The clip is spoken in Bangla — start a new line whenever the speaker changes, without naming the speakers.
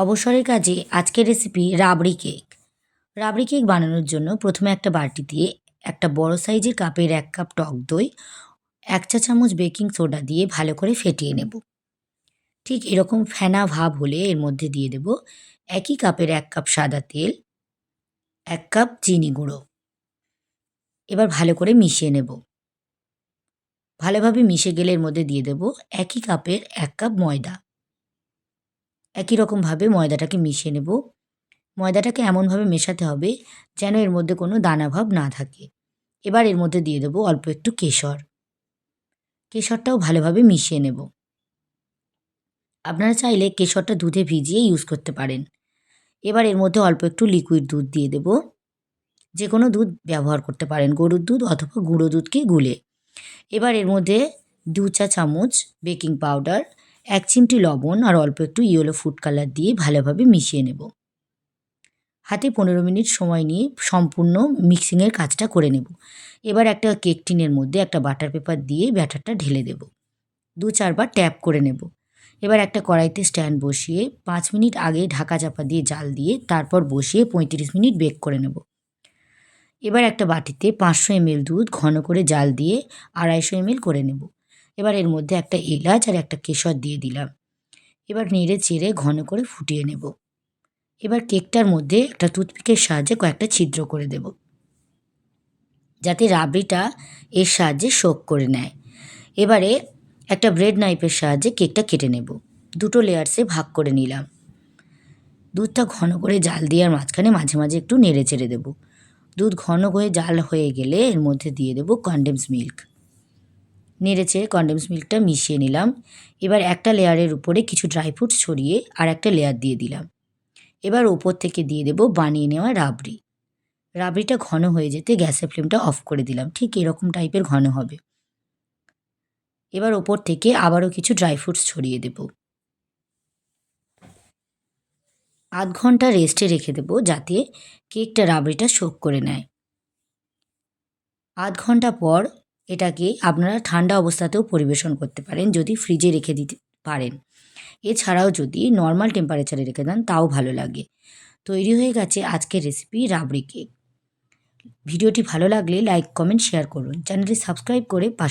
অবসরের কাজে আজকের রেসিপি রাবড়ি কেক। রাবড়ি কেক বানানোর জন্য প্রথমে একটা বাটিতে একটা বড় সাইজের কাপের 1 কাপ টক দই, 1 চা চামচ বেকিং সোডা দিয়ে ভালো করে ফেটিয়ে নেব। ঠিক এরকম ফেনা ভাব হলে এর মধ্যে দিয়ে দেব একই কাপের 1 কাপ সাদা তেল, 1 কাপ চিনি গুঁড়ো। এবার ভালো করে মিশিয়ে নেব। ভালোভাবে মিশে গেলে এর মধ্যে দিয়ে দেব একই কাপের 1 কাপ ময়দা। একই রকমভাবে ময়দাটাকে মিশিয়ে নেব। ময়দাটাকে এমনভাবে মেশাতে হবে যেন এর মধ্যে কোনো দানাভাব না থাকে। এবার এর মধ্যে দিয়ে দেবো অল্প একটু কেশর। কেশরটাও ভালোভাবে মিশিয়ে নেব। আপনারা চাইলে কেশরটা দুধে ভিজিয়ে ইউজ করতে পারেন। এবার এর মধ্যে অল্প একটু লিকুইড দুধ দিয়ে দেব। যে কোনো দুধ ব্যবহার করতে পারেন, গরুর দুধ অথবা গুঁড়ো দুধকে গুলে। এবার এর মধ্যে 2 চা চামচ বেকিং পাউডার, 1 চিমটি লবণ আর অল্প একটু ইয়েলো ফুড কালার দিয়ে ভালোভাবে মিশিয়ে নেব। হাতে 15 মিনিট সময় নিয়ে সম্পূর্ণ মিক্সিংয়ের কাজটা করে নেব। এবার একটা কেক টিনের মধ্যে একটা বাটার পেপার দিয়ে ব্যাটারটা ঢেলে দেব। 2-4 বার ট্যাপ করে নেব। এবার একটা কড়াইতে স্ট্যান্ড বসিয়ে 5 মিনিট আগে ঢাকা চাপা দিয়ে জাল দিয়ে তারপর বসিয়ে 35 মিনিট বেক করে নেব। এবার একটা বাটিতে 500 ml দুধ ঘন করে জাল দিয়ে 250 ml করে নেব। এবার এর মধ্যে একটা এলাচ আর একটা কেশর দিয়ে দিলাম। এবার নেড়ে চেড়ে ঘন করে ফুটিয়ে নেব। এবার কেকটার মধ্যে একটা টুথপিকের সাহায্যে কয়েকটা ছিদ্র করে দেব, যাতে রাবড়িটা এর সাহায্যে সোক করে নেয়। এবারে একটা ব্রেড নাইফের সাহায্যে কেকটা কেটে নেব। 2 লেয়ার্সে ভাগ করে নিলাম। দুধটা ঘন করে জাল দিয়ে আর মাঝখানে মাঝে মাঝে একটু নেড়ে চেড়ে দেবো। দুধ ঘন হয়ে জাল হয়ে গেলে এর মধ্যে দিয়ে দেবো কনডেন্স মিল্ক। নেড়ে চেড়ে কনডেন্স মিল্কটা মিশিয়ে নিলাম। এবার একটা লেয়ারের উপরে কিছু ড্রাই ফ্রুটস ছড়িয়ে আর একটা লেয়ার দিয়ে দিলাম। এবার ওপর থেকে দিয়ে দেব বানিয়ে নেওয়া রাবড়ি। রাবড়িটা ঘন হয়ে যেতে গ্যাসের ফ্লেমটা অফ করে দিলাম। ঠিক এরকম টাইপের ঘন হবে। এবার ওপর থেকে আবারও কিছু ড্রাই ফ্রুটস ছড়িয়ে দেব। আধ ঘন্টা রেস্টে রেখে দেব যাতে কেকটা রাবড়িটা সোক করে নেয়। আধ ঘন্টা পর এটাকে আপনারা ঠান্ডা অবস্থাতেও পরিবেশন করতে পারেন যদি ফ্রিজে রেখে দিতে পারেন। এছাড়াও যদি নর্মাল টেম্পারেচারে রেখে দেন তাও ভালো লাগে। তৈরি হয়ে গেছে আজকের রেসিপি রাবড়ি কেক। ভিডিওটি ভালো লাগলে লাইক, কমেন্ট, শেয়ার করুন। চ্যানেলটি সাবস্ক্রাইব করে পাশে